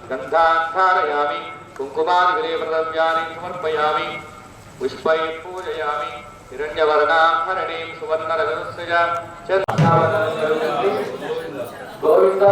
गन्धान् धारयामि कुङ्कुमादिद्रव्याणि समर्पयामि पुष्पैः पूजयामि हिरण्यवर्णां हरणीं सुवर्णरजतस्य गोविन्द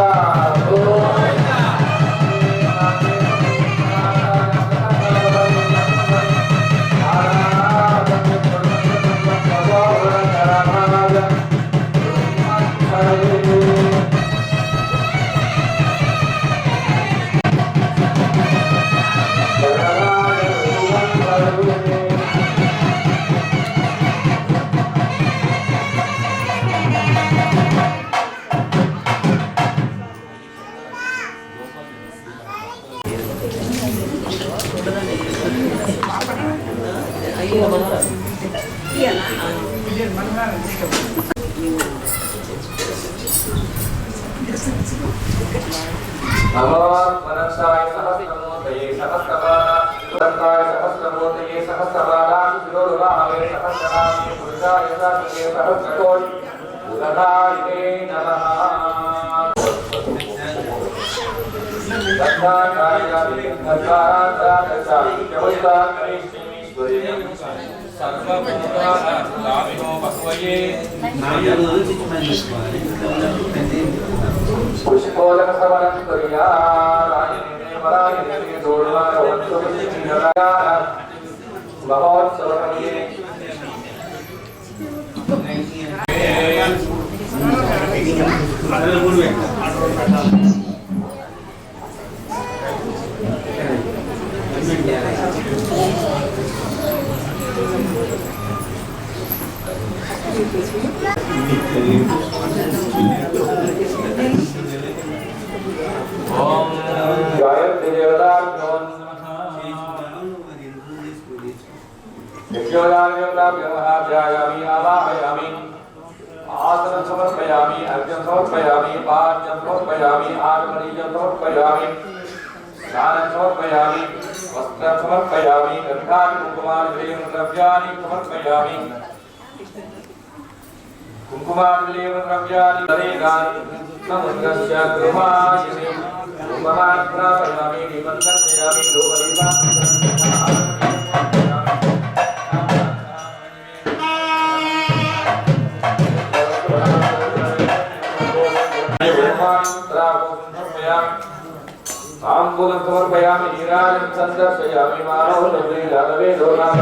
नमो मनसाय सहस्रमूर्तये सहस्रपादाय सहस्रमूर्तये सहस्रपादाय शिरोरुबाहवे सहस्रनामे पुरुषाय सहस्रके सहस्रकोटि उदधाये नमः दत्ताकार्यामि दत्तारादादशामि जवैताकरेश्वरीश्वरी सर्वभूतानामिनो बसवये पुष्पोदक समरं करिया राजने परायणे दोड़वार वस्तु निराया महोत्सव करिए ओम गायत्री देवताभ्यो नमः आवाहयामि आसनं समर्पयामि अर्घ्यं समर्पयामि पाद्यं समर्पयामि आचमनीयं समर्पयामि स्नानं समर्पयामि वस्त्रं समर्पयामि गन्धानि कुङ्कुमानि द्रव्याणि समर्पयामि कुङ्कुमानि द्रव्याणि दरेगानि समुद्रस्य गृहायिनि कुम्भमात्रापयामि निबन्धयामि आम्बूलं समर्पयामि नीराजं सन्दर्शयामि मानव लवेदो नाम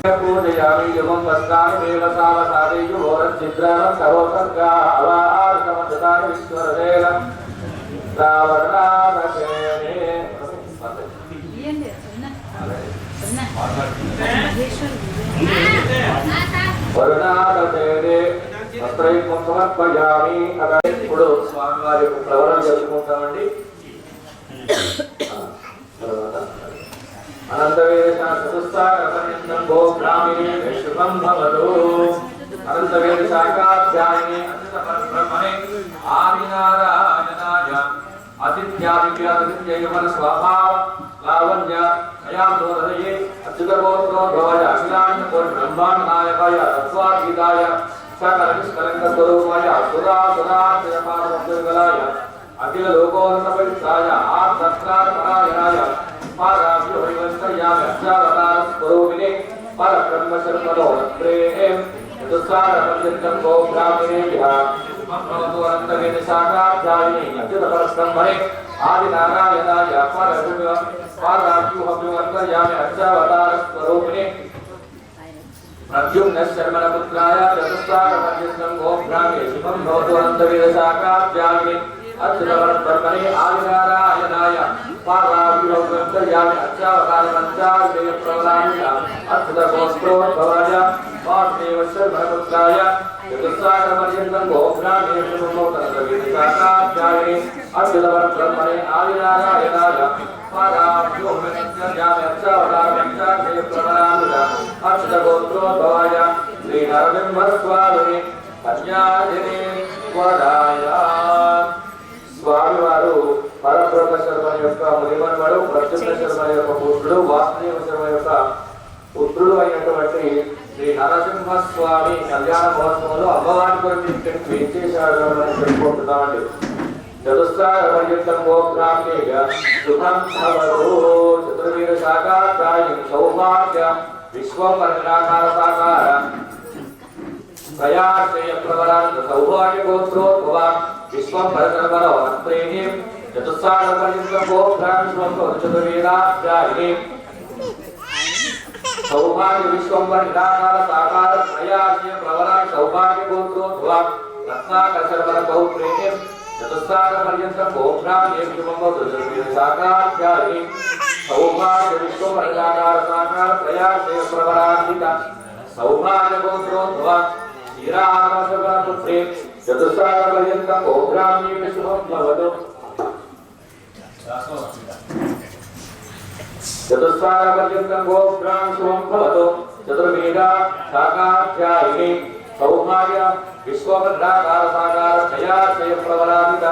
पूजयामि यमं वस्त्राणि देवसावसादे युवोरच्छिद्राणं सर्वसर्गा अवाहारसमददानि विश्वरदेव रावणावशेने వరుణాదేవి వస్త్రైకం సమర్పయామి. ఇప్పుడు స్వామివారి యొక్క ప్రవరణ జరుపుకుంటామండి. అనంతవేద చతుస్సాగపర్యంతం గోబ్రాహ్మణే శుభం భవతు. అనంతవేద శాఖాధ్యాయిని అచ్యుతపరబ్రహ్మణే ఆదినారాయణాయ ఆదిత్యాదిత్యాదిత్యయమన స్వభావ లావణ్య అయాదోదయే అచ్యుతగోత్రోద్భవాయ అఖిలాండ బ్రహ్మాండనాయకాయ తత్వాతీతాయ సకల నిష్కలంక స్వరూపాయ సురాసురాత్మయపాదవద్గలాయ అఖిల లోకోన్నపవిత్రాయ ఆత్మత్రాత్మనాయనాయ పాదాభ్యో హరివంతయామి అక్షావతార స్వరూపిణే పరబ్రహ్మశర్మణోత్రే చతుస్సాగపర్యంతం గోబ్రాహ్మణేభ్యః శుభం భవతు. అనంతవేద శాఖాధ్యాయిని అచ్యుతపరబ్రహ్మణే ఆదినారాయణాయ పాదాభ్యోహ్యవంతయామి అక్షావతార స్వరూపిణే ప్రద్యుమ్న శర్మణపుత్రాయ చతుస్సాగపర్యంతం గోబ్రాహ్మణే శుభం భవతు. అనంతవేద శాఖాధ్యాయిని అచ్యుతపరబ్రహ్మణే ఆదినారాయణాయ పాదాభ్యోహ్యవంతయామి అక్షావతార పంచాశయ ప్రవరాయ అచ్యుతగోత్రోద్భవాయ వాసుదేవ శర్మణపుత్రాయ చతుస్సాగపర్యంతం గోబ్రాహ్మణే శుభం భవతు. అనంతవేద శాఖాధ్యాయిని అచ్యుతపరబ్రహ్మణే ఆదినారాయణాయ పాదాభ్యోహ్యవంతయామి అక్షావతార పంచాశయ ప్రవరాయ అచ్యుతగోత్రోద్భవాయ శ్రీ నరసింహస్వామిని కన్యాదినే వరాయ. స్వామివారు పరబ్రహ్మ శర్మ యొక్క మునిమన్మడు, ప్రద్యుమ్న శర్మ యొక్క పుత్రుడు, వాసుదేవ శర్మ యొక్క పుత్రుడు అయినటువంటి శ్రీ నరసింహస్వామి కళ్యాణ మహోత్సవంలో అమ్మవారి కొరకు ఇక్కడికి విచ్చేశారు అని చెప్పుకుంటున్నామండి. చతుస్సాగపర్యంతం గోబ్రాహ్మణేభ్య శుభం భవతు. చతుర్వేద శాఖాధ్యాయిని సౌభాగ్య విశ్వపరిణాకార సాకార ప్రయాశయ ప్రవరాంత సౌభాగ్య గోత్రోద్భవ విశ్వం పరశర్మణోత్రేణి చతుస్సాగపర్యంతం గోబ్రాహ్మణే శుభం భవతు. చతుర్వేదాధ్యాయిని సౌభాగ్య విశ్వంబర నిరాకార సాకార ప్రయాసయ ప్రవరాంత సౌభాగ్య గోత్రోద్భవ రత్నాకర శర్మణ పౌత్రేణి చతుస్సాగపర్యంతం గోబ్రాహ్మణే శుభం భవతు. చతుర్వేద శాఖాధ్యాయిని సౌభాగ్య విశ్వంబర నిరాకార సాకార ప్రయాసయ ప్రవరాంత సౌభాగ్య గోత్రోద్భవ శ్రీరామశర్మపుత్రే చతుస్సాగపర్యంతం గోబ్రాహ్మణే శుభం భవతు. చతుస్సాగపర్యంతం గోబ్రాహ్మణే శుభం భవతు. చతుర్వేద శాఖాధ్యాయిని సౌభాగ్య విశ్వభద్రాకార సాకార ప్రయాసయ ప్రవరాంత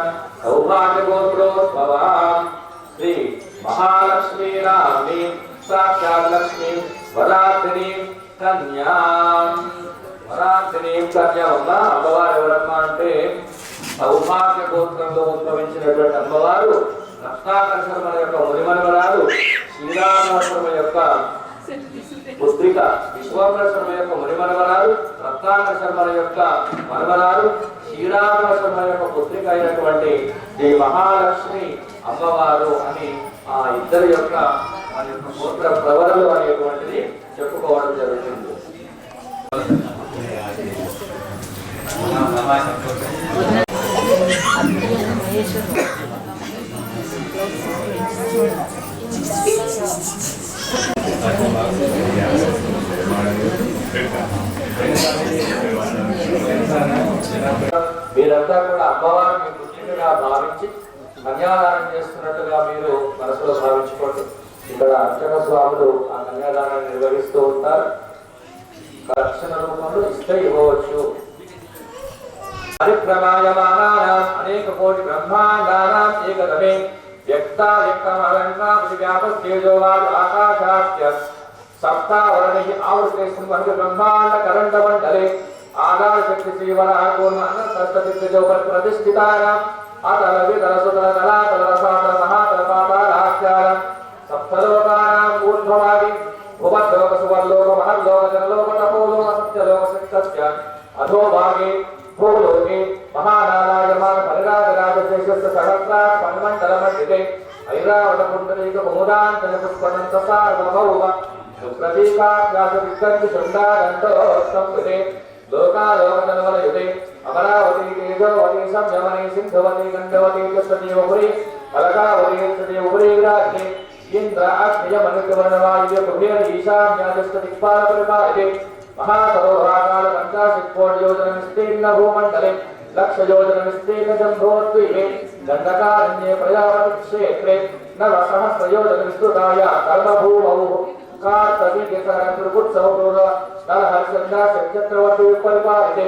సౌభాగ్య గోత్రోద్భవ శ్రీ మహాలక్ష్మీ రామి సాక్షాత్ లక్ష్మీ వరాధిని కన్యా. వరాధిని కన్యా వల్ల అమ్మవారు ఎవరమ్మా అంటే సౌభాగ్య గోత్రంలో ఉద్భవించినటువంటి అమ్మవారు రత్నాకర శర్మ యొక్క మునిమన్మరాలు, శ్రీరామశర్మ యొక్క పుత్రిక, విశ్వామిత్ర శర్మ యొక్క మునిమన్మరాలు, రత్నాకర శర్మ యొక్క మన్మరాలు, శ్రీరామశర్మ యొక్క పుత్రిక అయినటువంటి శ్రీ మహాలక్ష్మి అమ్మవారు అని ఆ ఇద్దరి యొక్క గోత్ర ప్రవరలు అనేటువంటిది చెప్పుకోవడం జరుగుతుంది. మీరంతా కూడా అమ్మవారిని పుత్రికగా భావించి కన్యాదానం చేస్తున్నట్టుగా మీరు మనసులో భావించుకోండి. ఇక్కడ అర్చక స్వాములు ఆ కన్యాదానాన్ని నిర్వహిస్తూ ఉంటారు. రక్షణ రూపంలో ఇస్తే ఇవ్వవచ్చు. పరిక్రమాయమానానాం అనేక కోటి బ్రహ్మాండానాం ఏకదమే వ్యక్తావ్యక్తమలంకాపతివ్యాపస్తేజోవాదు ఆకాశాఖ్య సప్తావరణైః ఆవృతే సింహః బ్రహ్మాండ కరండమండలే ఆధారశక్తి శ్రీవరాహపూర్ణ అనంతస్తతిత్యజోపరి ప్రతిష్ఠితానాం అతల వితల సుతల తలాతల రసాతల మహాతల పాతాళాఖ్యానం సప్తలోకానాం ఊర్ధ్వవాది భువద్లోక సువర్లోక మహర్లోక జనలోక తపోలోక సత్యలోక శక్తస్య అధోభాగే భూలోకే మహానారాయమాన పరిరాజరాజశేషస్య సహస్రార్ పన్మండలమధ్యతే ఐరావత పుండరీక ముముదాంతన పుష్పనంత సార్వభౌమ సుప్రతీకాభ్యాస విక్కంతి శృంగారంతోత్తంకృతే లోకాలోకజనవలయుతే అమరావతి తేజోవతి సంయమని సింధువతి గంధవతి సతీవపురి ఫలకావతి సతీవపురి విరాజ్ఞే इंद्र अग्निय मनुष्यवर्णवायुव्य कुबेर ईशान्यादिष्टदिक्पालपरिपालके महासरोवराकाल 50 कोटियोजन विस्तीर्ण भूमण्डले लक्षयोजन विस्तीर्ण जम्बोद्वीपे दण्डकारण्ये प्रजापति क्षेत्रे नवसहस्रयोजन विस्तृताया कर्मभूमौ कार्तवीर्यसहस्रपुत्सवपूर्व नरहर्षण्डा चक्रवर्ती परिपालके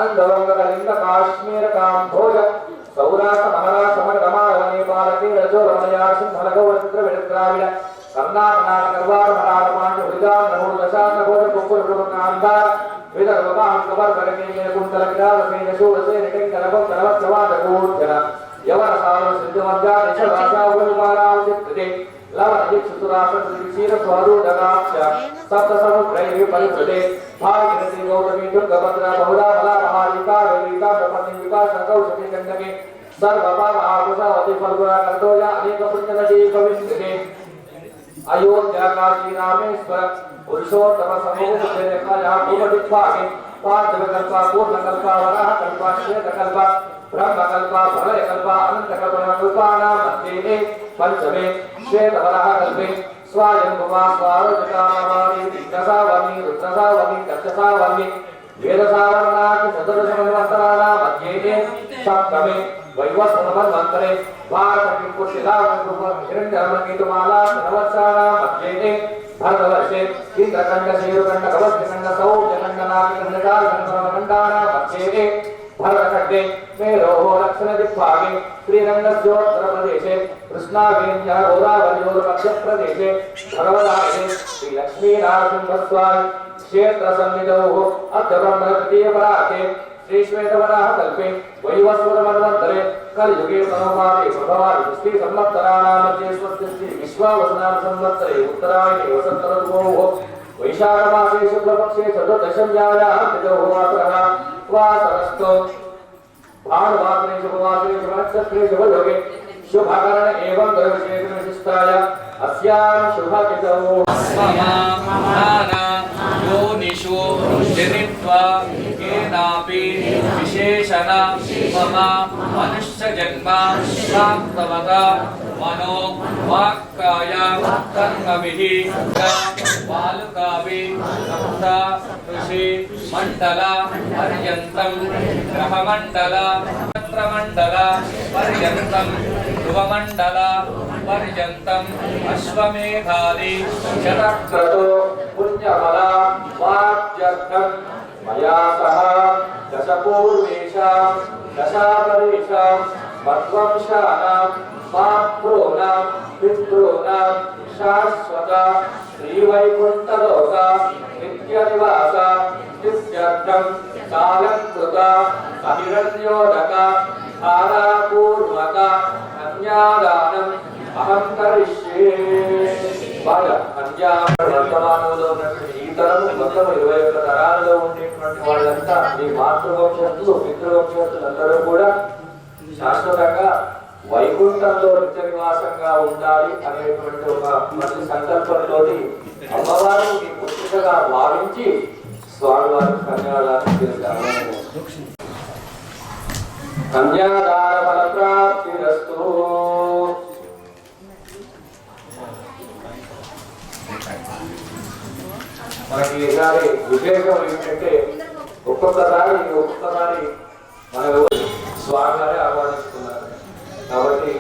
अंगवंगकलिंग काश्मीर काम्भोज सौराष्ट्र महाराष्ट्र मगधमालव नेपाल केरल चोलमलयाळ सिंहलगौड़ द्राविड कर्नाटक करवार मराठ पांड्य गुजरात नहुड़ दशांश भोज कुकुर नांदार विदर्भ कांकवर करके कुंतल किराल सेन शूर सेन टेंकल भक्तवत् सवाद कूर्जन यवन साल सिद्धवज्जा निषभाषा उल्माराव चित्ते लवन दिक्षुरासन दिक्षीर स्वरूपगाक्ष सप्त समुद्रैः परिवृते भागीरथी गौतमी तुंगभद्रा बहुधा बला महालिका वेदिका प्रपन्निका संकौशकी गंडकी सर्वपाप आकुशावती फल्गुना कर्दोया अनेक पुण्य नदी कविंद्रे अयोध्या काशी रामेश्वर पुरुषोत्तम समूह से देखा जहाँ भूमदिक्भागे पांचव कल्पा पूर्ण कल्पा वराह कल्पा श्वेत कल्पा ब्रह्म कल्पा प्रलय कल्पा अनंत कल्पना कल्पानां मध्ये पंचमे श्वेत वराह कल्पे स्वायंभुवा स्वारोचकामानि दिग्दशावनि रुद्रशावनि दक्षशावनि वेदसावर्णानि चतुर्दशमन्वन्तराणां मध्ये सप्तमे वैवस्वतमन्वन्तरे हिरण्यवर्णकेतुमाला नवत्सानां मध्ये भरतवर्षे इंद्रखण्ड शेरुखण्ड कवचखण्ड सौर्यखण्ड नागखण्डानां मध्ये भरतखण्डे मेरोः दक्षिणदिग्भागे श्रीरङ्गस्योत्तरप्रदेशे कृष्णावेण्यः गोदावर्योर्मध्यप्रदेशे भगवदाये श्रीलक्ष्मीनारसिंहस्वामी क्षेत्रसन्निधौ अद्यब्रह्मद्वितीयपराके श्रीश्वेतवराह कल्पे वैवस्वतमन्वन्तरे कलियुगे तनोमादे प्रभवादि पुष्टि संवत्सराणां मध्ये स्वस्ति विश्वावसुनां संवत्सरे उत्तरायणे वसन्तऋतुः वैशाखमासे शुक्लपक्षे चतुर्दशम्यायां तिथौ वासरः वासरस्तु भानुवासरे शुभवासरे शुभनक्षत्रे शुभयोगे शुभकरण एवं ग्रहविशेषविशिष्टाय अस्यां शुभतिथौ योनिषु जनित्वा केनापि विशेषण मम मनुष्यजन्म प्राप्तवता मनो वाक्काय कर्मभिः बालुकाभि सप्त ऋषि मण्डल पर्यन्तं ग्रहमण्डल नक्षत्रमण्डल पर्यन्तं ध्रुवमण्डल पर्यन्तम् अश्वमेधादि शतक्रतो पुण्यफला वाक्यर्थं मया सह दशपूर्वेषां दशापरेषां मध्वंशानां मातॄणां पितॄणां शाश्वत श्रीवैकुण्ठलोक नित्यनिवास नित्यर्थं कालकृत अहिरण्योदक धारापूर्वक कन्यादानम् अहं करिष्ये బాగా వర్తమానంలో ఉన్నటువంటి ఈ తరం మొత్తం 21 తరాలలో ఉండేటువంటి వాళ్ళంతా ఈ మాతృవంశస్థులు పితృవంశస్థులు అందరూ కూడా శాశ్వతంగా వైకుంఠంలో నిత్య నివాసంగా ఉండాలి అనేటువంటి ఒక మంచి సంకల్పంతో అమ్మవారు ఈ పుత్రికగా భావించి స్వామివారి కన్యాదానం చేశారు. కన్యాదాన ఫలప్రాప్తిరస్తు. మనకి ఈసారి విశేషం ఏంటంటే ఒక్కొక్కసారి మన స్వామివారే ఆహ్వానిస్తున్నారు కాబట్టి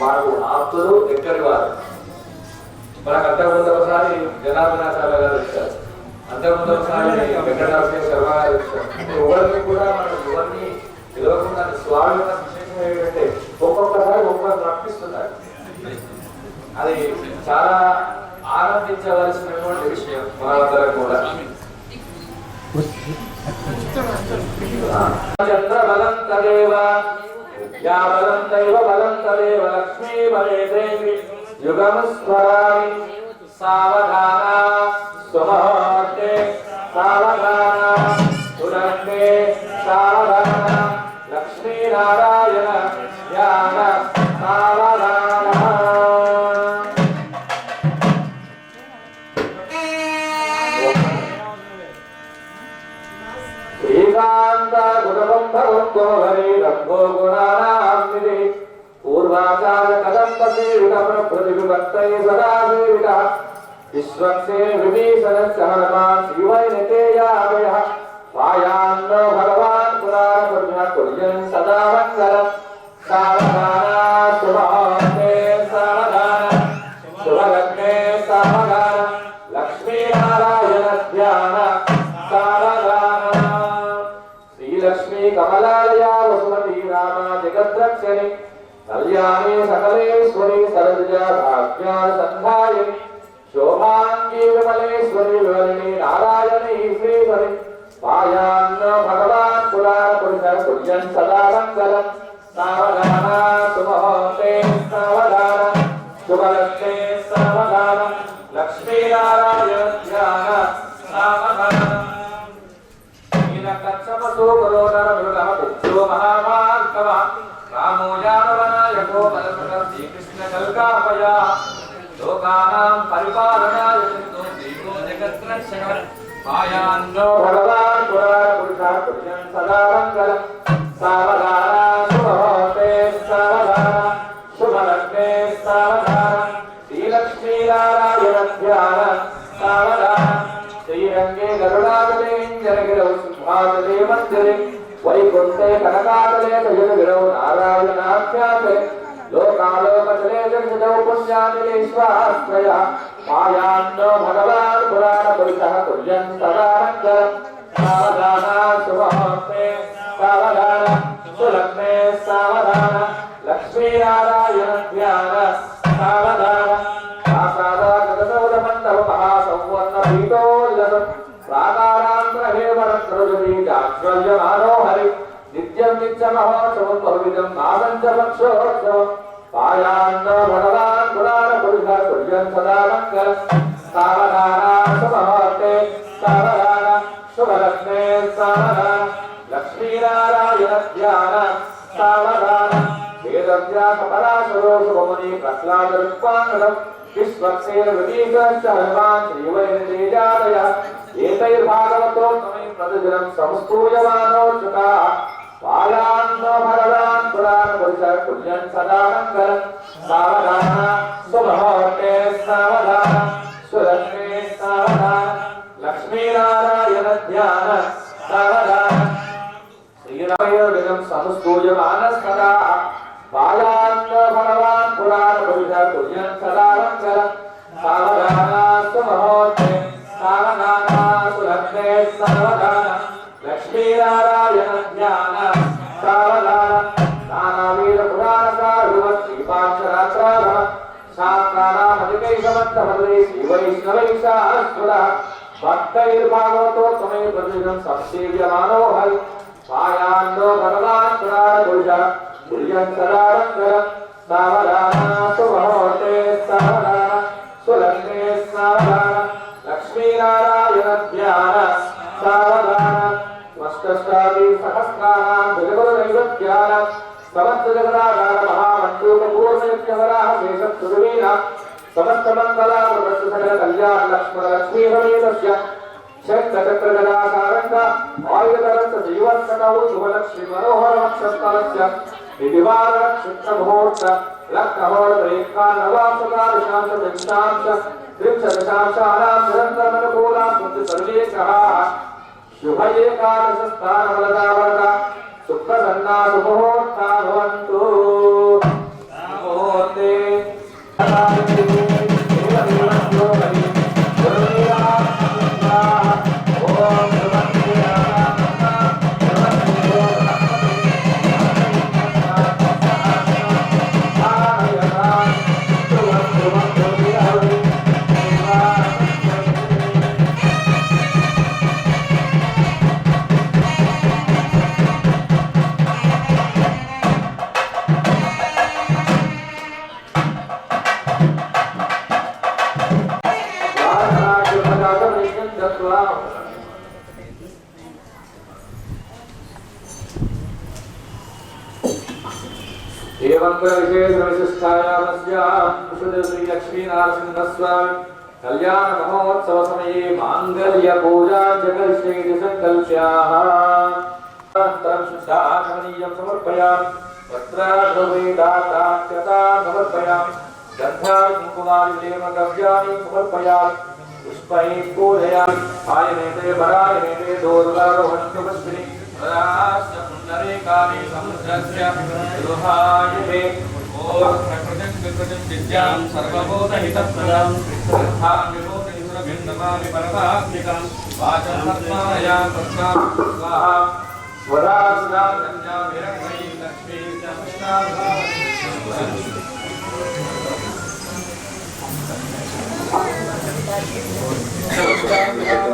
మాకు ఆప్తులు దగ్గరి వారు. మనకు అంతకుముందు ఒకసారి జనార్దనాచార్య గారు వచ్చారు, అంతకుముందు ఒకసారి వెంకటరామయ్య శర్మ గారు వచ్చారు. ఎవరిని కూడా మనం ఎవరిని పిలవకుండా స్వామి ఉన్న విశేషం ఏంటంటే ఒక్కొక్కసారి ఒక్కొక్కరు రప్పిస్తున్నారు. అది చాలా ఆనందించవలసినటువంటి విషయం మనందరం కూడా. చంద్రబలం తదేవ యాబలం దైవ బలం తదేవ లక్ష్మీ బలే దేవి యుగముస్మరామి సావధాన సుమహోర్తే సావధాన సురంగే సావధాన లక్ష్మీనారాయణ జ్ఞాన సావధాన. पूर्वाचार कदम सेवितः प्रतिविभक्तये सदा सेवितः विश्वक्सेन विभीषणस्सहनमान् श्रीवैनतेयावयः पायान्न भगवान् पुराणपुरुषः कुर्यन् सदा मङ्गलम् सावधाना शुभहस्ते सावधाना शुभलग्ने सावधाना लक्ष्मीनारायण ध्यान सावधाना श्रीलक्ष्मी कमलालया वसुमती रामा जगद्रक्षिणी कल्याणी सकलेश्वरी सरजा भाग्यासंधायिनी शोभांगी विमलेश्वरी विमलिनी नारायणी श्रीधरी पायान्न भगवान् पुराणपुरुषः कुर्यन् सदा मङ्गलम् सावधाना शुभहस्ते सावधाना शुभलग्ने सावधाना लक्ष्मीनारायण ध्यान सावधाना नीलकच्छपसो करोदरमृगः पुत्रो महामार्कवः रामो यादवनायको बलप्रदः श्रीकृष्णकल्कापया लोकानां परिपालनाय सिद्धो श्रीको जगद्रक्षकः पायान्नो भगवान् पुराणपुरुषः कुर्यन् सदा मङ्गलम् सावधाना शुभहस्ते सावधाना शुभलग्ने सावधाना श्रीलक्ष्मीनारायण ध्यान सावधाना श्रीरङ्गे गरुडाचलेञ्जनगिरौ सिंहाचले मन्दिरे वैकुण्ठे कनकाचले जयगिरौ नारायणाख्याते लोकालोकचले जगदौ पुण्याचलेश्वराश्रयः पायान्नो भगवान् पुराणपुरुषः कुर्यन् सदा मङ्गलम् सावधाना शुभहस्ते सावधाना सुलग्ने सावधाना लक्ष्मीनारायण ध्यान सावधाना आसादागतसौरमण्डपमहासंवर्णपीठोल्लसम् प्राकारान्तरहेवरत्रजबीजाज्वल्यमानो हरि नित्यं नित्यमहोत्सवं बहुविधं मासं च पक्षोत्सवम् पायान्न भगवान् पुराणपुरुषः कुर्यन् सदा मङ्गलम् सावधाना शुभहस्ते सावधाना शुभलग्ने सावधाना लक्ष्मीनारायण ध्यान सावधाना वेदव्यासपराशरो शुभमुनि प्रह्लादरुक्माङ्गलम् विश्वक्सेन विभीषणश्च हनुमान् श्रीवैनतेयादयः एतैर्भागवतोत्तमैः प्रतिदिनं संस्तूयमानोच्युताः पायान्नो भगवान् पुराणपुरुषः कुर्यन् सदा मङ्गलम् सावधाना शुभहस्ते सावधाना सुलग्ने सावधाना लक्ष्मीनारायण ध्यान सावधाना श्रीरामयोगिनं संस्तूयमानस्तदा पायान्न भगवान् पुराणपुरुषः कुर्यन् सदा मङ्गलम् सावधाना शुभहस्ते सावधाना सुलग्ने सावधाना लक्ष्मीनारायण ध्यान सावधाना नानावीरपुराणसारुवत् श्रीपाक्षरात्राः शास्त्राणामधिकैषमन्तमद्रे श्रीवैष्णवैषास्फुरः भक्तैर्भागवतोत्तमैः प्रतिदिनं संसेव्यमानो हरि पायान्नो भगवान् पुराणपुरुषः कुर्यन् सदा मङ्गलम् सावधाना शुभहस्ते सावधाना सुलग्ने सावधाना लक्ष्मीनारायण ध्यान सावधाना स्वष्टष्टादिसहस्राणां जगद्नैवेद्यानां समस्तजगदाधार महामण्डूकपूर्णयज्ञवराः शेषत्सुरवीणां समस्तमङ्गलामृतस्य सकलकल्याणलक्ष्मणलक्ष्मीसमेतस्य शङ्खचक्रगदासारङ्ग आयुधरस्य जीवत्सकौ शुभलक्ष्मीमनोहरवक्षस्थलस्य विधिवारक्षिप्तमुहूर्त लग्नहोत्रैकान्नवांशकादशांश त्रिंशदशांशानां निरन्तरमनुकूलां सन्ति सर्वे ग्रहाः शुभ एकादशस्थानफलदावरता सुप्रसन्ना सुमुहूर्ता भवन्तु मुहूर्ते श्री लक्ष्मी नारसिंहस्वामी कल्याण महोत्सव समये मांगल्य पूजा जगर्षेति संकल्प्याः अनन्तरं शुद्धाचमनीयं समर्पयामि वस्त्राद्रव्ये दातात्यतां समर्पयामि गन्धानि कुङ्कुमानि लेपद्रव्याणि समर्पयामि पुष्पैः पूजयामि आयनेते वरायनेते दोर्गारोहन्तुमस्मिनि वरास्य पुण्डरीकानि समुद्रस्य दुहायते ॐ प्रकृतिं विकृतिं विद्यां सर्वभूतहितप्रदां श्रद्धां विभूतिं नमामि परमात्मिकां वाचं तत्माया तस्मां स्वाहा स्वरासुरा कन्या विरक्मयी लक्ष्मी च पुष्टाभावि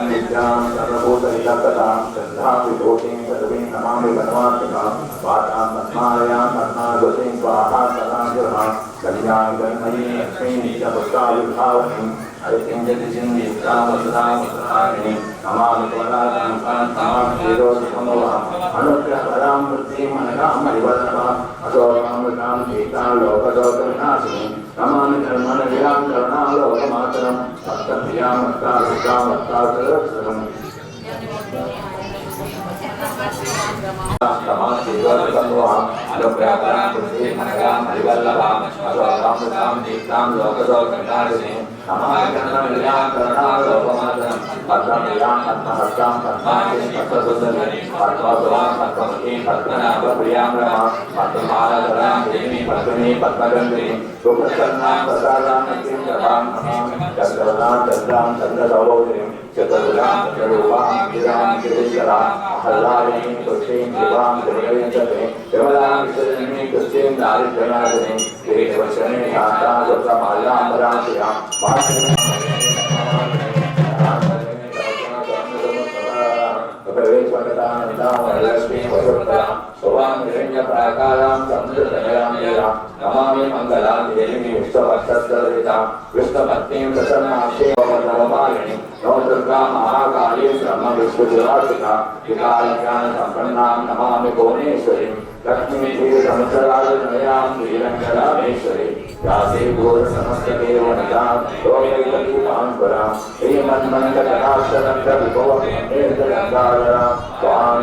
नित्यां सर्वभूतहितप्रदां श्रद्धां विभूतिं सर्वीं नमामि परमात्मिकां वाचां तन्मायां तन्मागतिं स्वाहा सदा गृहां कन्यां गन्मयीं लक्ष्मीं च पुष्टाविभावनीं हरितिं जतिं युक्तामसदामसदारिणीं नमामि त्वरां कान्तां शिरोसमवाम् अनुग्रहपरां वृद्धिं अनगां परिवर्तनां अशोकामृतां सीतां लोकदोषविनाशिनीं नमामि धर्मनगिरां करुणां लोकमातरं सप्तप्रियां मत्तासुरक्षरम् चतुर्भुजां चतुरूपां गिरां गिरीशरां हल्लारिणीं तुष्टीं दिवां जगदयन्तते विमलां विसर्जनीं तुष्टीं दारिद्र्यनाशिनीं गिरीशवचने शान्तां सुप्रमाल्यां पराशियां लक्ष्मी वसुप्रदां सुवां हिरण्यप्राकारां समुद्रतनयां लीलां नमामि मङ्गलां देवीं विष्णुभक्तसर्वितां विष्णुभक्तिं प्रसन्नाक्षीं नवमालिनीं नौ दुर्गा महाकाली ब्रह्म विष्णुविवासिता विकालज्ञान संपन्नां नमामि भुवनेश्वरीं लक्ष्मी क्षीरसमुद्रराजनयां श्रीरङ्गरामेश्वरी यासे भूतसमस्तदेवनितां लोकैकदीपाङ्कुरां श्रीमन्मन्दकटाक्षरङ्गविभवमेर्गङ्गाधरां त्वां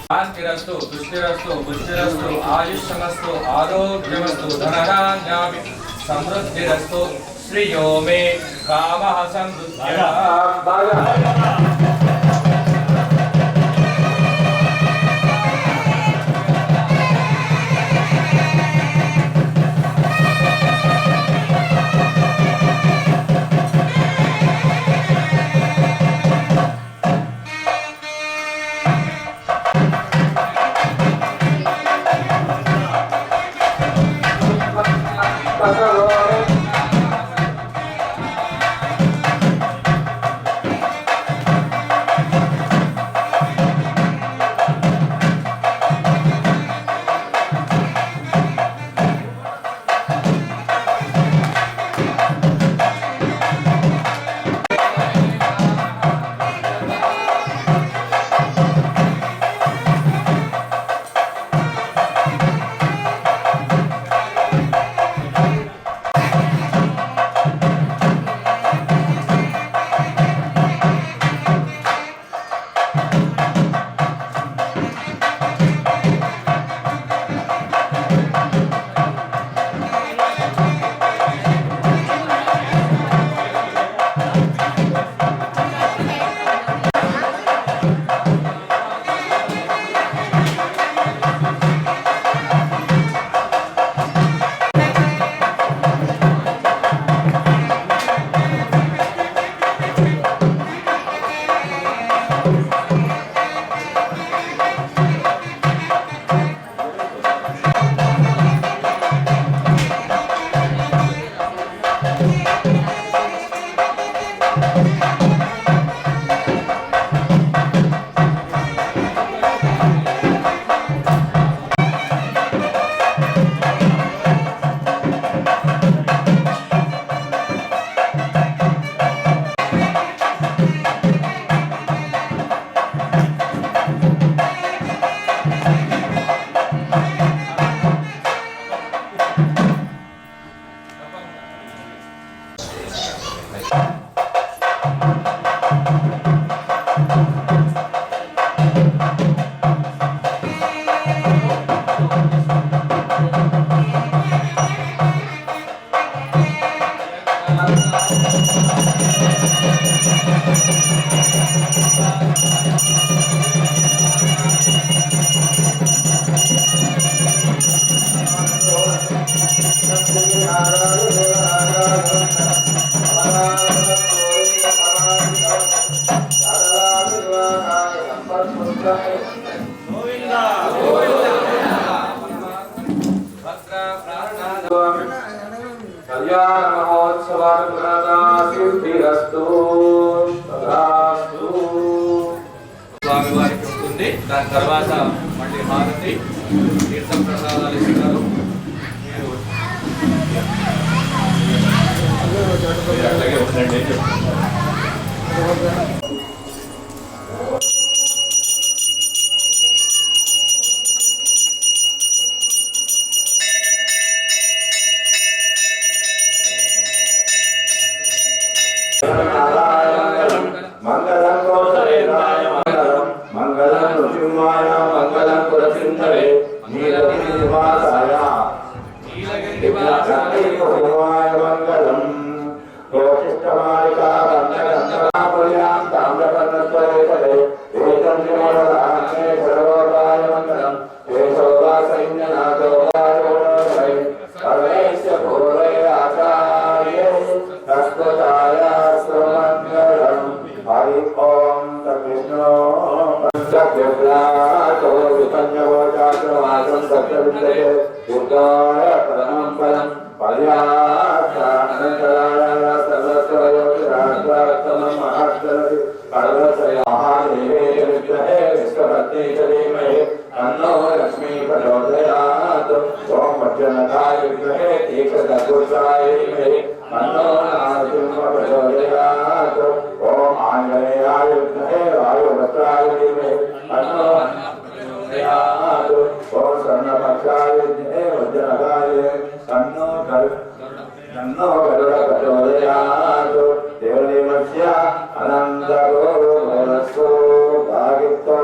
शांतिरस्तु तुष्टिरस्तु पुष्टिरस्तु आयुष्यमस्तु आरोग्यमस्तु धनधान्याभि समृद्धिरस्तु श्रियो मे कामः समृद्ध्यः కళ్యాణ మహోత్సవానుగ్రహసిద్ధిరస్తు తథాస్తు. స్వామి వారికి ఉంటుంది. దాని తర్వాత మళ్ళీ హారతి తీర్థం ప్రసాదాలు ఇస్తారు. మీరు అట్లాగే ఉండండి. మంగళం గోసరేంద్రాయ మంగళం మంగళం నృసింహాయ మంగళం కులసింధవే నీలగిరినివాసాయ నీలగిరినివాసాయ మంగళం రోచిష్టమాలికా బంధగంధరాపుర్యాం తామ్రపర్ణత్వరేతరే ఏకం విమోదాన్నే సర్వోపాయ మంగళం కేశోభా సైన్యనాథోపాయోపై సర్వైస్య పూర్వై ఆచార్యే తస్వతాయ మంగళం. హరి ఓం కృష్ణో పంచవ్రాతో విపంచవోచాగ్రవాసం సత్యవిద్యతే దుర్గాయ పరమం పరం పర్యాసానంతరాయ సర్వస్వయోగిరాజ్యాత్తమం మహాత్మనది పర్వతయ మహాదేవేయ విగ్రహే విశ్వపత్ని చరీమహే తన్నో లక్ష్మీ ప్రచోదయాత్. ఓం వజ్రనఖాయ విగ్రహే తీక్షణగుప్తాయ ధీమహి తన్నో నరసింహ ప్రచోదయాత్. ఓం ఆంజనేయాయ విద్మహే వాయుభద్రాయ ధీమహి తన్నో ప్రచోదయాత్. ఓం స్వర్ణపక్షాయ విద్మహే వజ్రనఖాయ తన్నో గరుడ ప్రచోదయాత్. దేవదేవస్య అనంతగో భవస్తు భాగిత్వా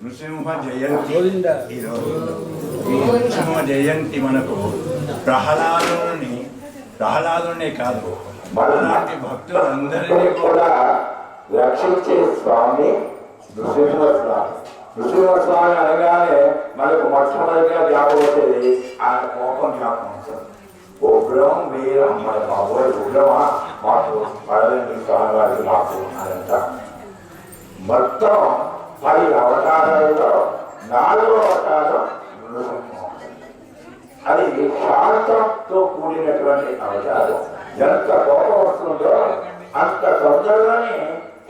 నృసింహ జయంతి ఈరోజు ఈ నృసింహ జయంతి మనకు ప్రహ్లాదునే కాదు అలాంటి భక్తులందరినీ కూడా రక్షించే స్వామి నృసింహస్వామి. నృసింహస్వామి అనగానే మనకు మొట్టమొదటిగా జ్ఞాపకం వచ్చేది ఆయన కోపం జ్ఞాపకం వస్తుంది. ఉగ్రం వీరం మన బాబోయ్ ఉగ్రమా మాకు పడలేని స్వామి వారికి మాకు అనంట. మొత్తం 10 అవతారాలలో 4వ అవతారం నృసింహం. అది శాంతంతో కూడినటువంటి అవతారం. ఎంత కోపం వస్తుందో అంత తొందరగానే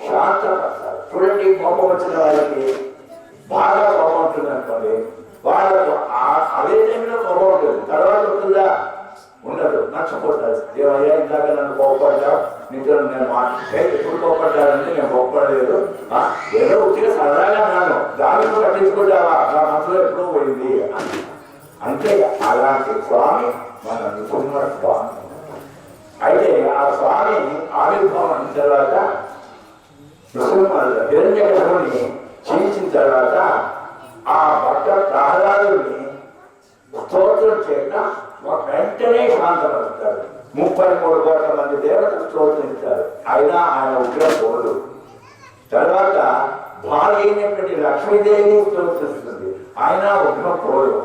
శాంతపడతారు. చూడండి, కోపం వచ్చిన వాళ్ళకి బాగా కోపం ఉంటుంది అనుకోండి, వాళ్ళకు అదే టైంలో కోపం ఉంటుంది. తర్వాత ఉంటుందా? ఉండదు, నచ్చపోతారు. ఏమయ్యా ఇందాక నన్ను కోపడ్డావు, నిద్ర నేను ఎప్పుడు కోపడ్డానంటే నేను కోపడలేదు, ఏదో ఉచిగా సరదాగా అన్నాను, దాన్ని పట్టించుకుంటావా, నా మనసులో ఎప్పుడూ పోయింది అంటే అలాంటి స్వామి మన నృసింహ స్వామి. అయితే ఆ స్వామి ఆవిర్భావం అయిన తర్వాత హిరణ్యకశిపుని చీల్చిన తర్వాత ఆ భక్త ప్రహ్లాదుని స్తోత్రం చేయక వెంటనే శాంతమవుతాడు. 33 కోట్ల మంది దేవతలు స్తోత్రించారు, అయినా ఆయన ఉగ్రం పోదు. తర్వాత భార్య అయినటువంటి లక్ష్మీదేవి స్తోత్రిస్తుంది, ఆయన ఉగ్రం పోదు.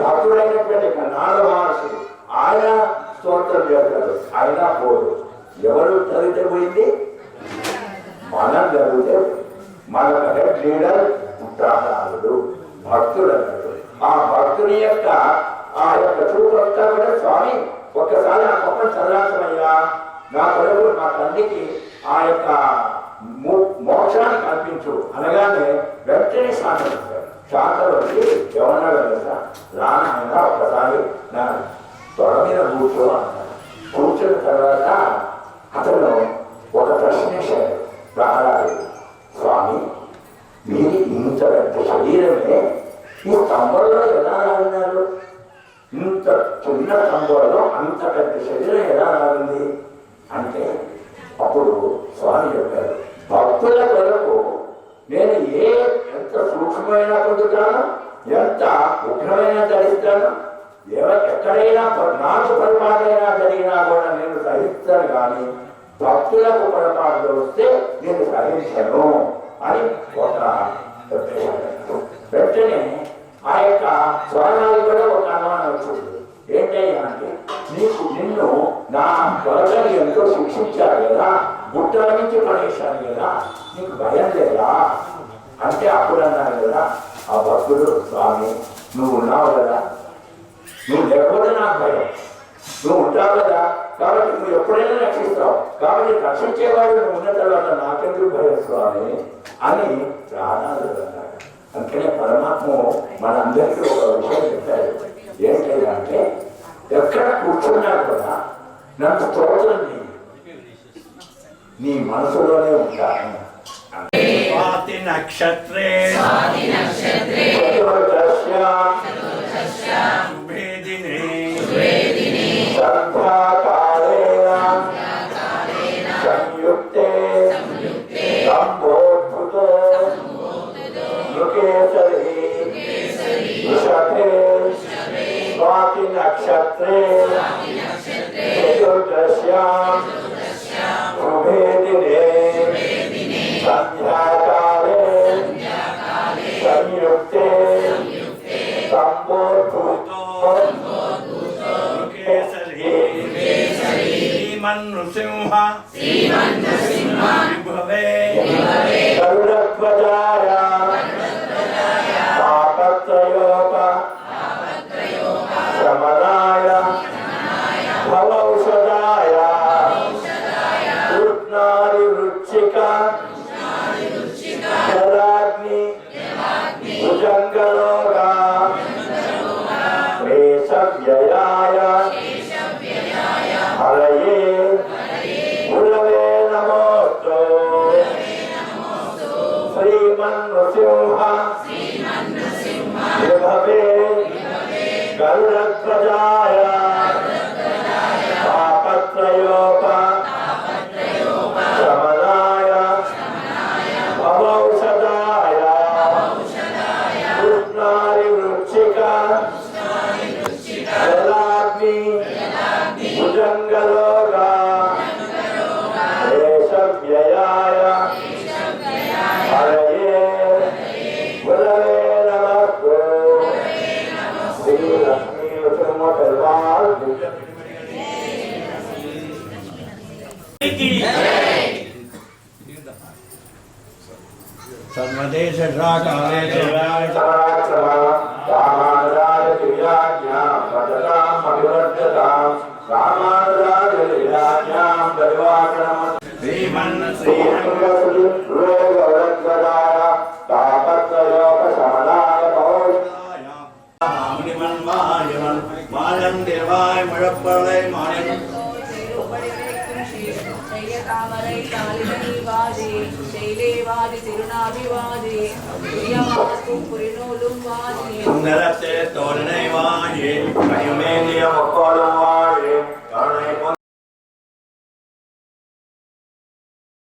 భక్తుడైనటువంటి నాద మహర్షి ఆయన స్తోత్రం చేస్తాడు, అయినా పోదు. ఎవరు చదివితే పోయింది? మనం చదివితే మన హెడ్ లీడర్ ప్రహ్లాదుడు భక్తుడు అన్నాడు. ఆ భక్తుని యొక్క ఆ యొక్క చూపు అంతా కూడా స్వామి ఒక్కసారి ఆ గొప్ప చదరాసమయ్యా, నా కొరకు నా తండ్రికి ఆ యొక్క మోక్షాన్ని కల్పించు అనగానే వెంటనే శాంతపడతాడు. శాంతం వచ్చి ఎవరన్నాడు కదా, రానైనా ఒక్కసారి నా తొడ మీద కూర్చో అన్నాడు. కూర్చున్న తర్వాత అతను ఒక ప్రశ్న వేశాడు ప్రహ్లాదుడు, స్వామి మీరు ఇంత పెద్ద శరీరమే ఈ స్తంభంలో ఎలా రావినారు? ఇంత చిన్న స్తంభంలో అంత పెద్ద శరీరం ఎలా రావింది అంటే అప్పుడు స్వామి చెప్పారు, భక్తుల కొరకు నేను ఎంత సూక్ష్మమైన పొందుతాను, ఎంత ఉగ్రమైన ధరిస్తాను, ఎక్కడైనా నాకు పొరపాటైనా జరిగినా కూడా నేను సహిస్తాను, కానీ భక్తులకు పొరపాటు వస్తే నేను సహించను అని ఒక వెంటనే ఆ యొక్క స్వరాలు కూడా ఒక అనుమానం వచ్చింది. ఏంటయ్యా అంటే, నిన్ను నా త్వరగా ఎంతో శిక్షించారు కదా, గుట్టల నుంచి పడేశాను కదా, నీకు భయం లేదా అంటే అప్పుడు అన్నాడు కదా ఆ భక్తుడు, స్వామి నువ్వు ఉన్నావు కదా, నువ్వు లేకపోతే నాకు భయం, నువ్వు ఉంటావు కదా, కాబట్టి నువ్వు ఎప్పుడైనా రక్షిస్తావు, కాబట్టి రక్షించేవాడు నువ్వు ఉన్న తర్వాత నాకెందుకు భయం స్వామి అని ప్రాణాలు అన్నాడు. అందుకనే పరమాత్మ మనందరికీ ఒక విషయం చెప్పారు, ఏంటంటే ఎక్కడ కూర్చున్నా కూడా నన్ను స్తోత్రం నీ మనసులోనే ఉంటాను. స్వాతి నక్షత్రే శుభే దినే సంధ్యాకాళేన సంయుక్తే సంబోధృతో నృకేసరి వృషభే స్వాతి నక్షత్రే చతుర్దశ్యాం శుభే దినే సంధ్యాకాళే సంయుక్తే సంబోధృతో శ్రీమన్నృసింహ విభవే గరుడధ్వజాయ తాపత్రయోప శమనాయ భవౌషధాయ కృష్ణారి వృచ్చిక జలాగ్ని భుజంగలోగా కేశవ్యయాయ హరయే గురవే నమోస్తు శ్రీమన్నృసింహ విభవే గరుడధ్వజాయ తాపత్రయోప శమనాయ భవౌషధాయ కృష్ణారి వృచ్చిక జలాగ్ని భుజంగలోగా కేశవ్యయాయ హరయే గురవే నమః శ్రీ లక్ష్మీ నృసింహ పెరుమాళ్ సర్వదేశ కాలే రామానుజాయ దివ్యాజ్ఞాం భజతాం అభివర్ధతాం రామానుజాయ దివ్యాజ్ఞాం పరివాకరం శ్రీమన్ శ్రీరంగసులి గౌరధ్వజాయ తాపత్రయోప శమనాయ భవౌషధాయ மாமணிமன்மாயவன் மாலம் திருவாய் முழப்பலை மாயம் தாமரை தாளினி வாதி செயலே வாதி திருநாபிவாதி புரியமாக்கும் புரிநூலும் வாதி சுந்தரத்தே தோழனை வாயே கயமேந்திய முக்கோலம்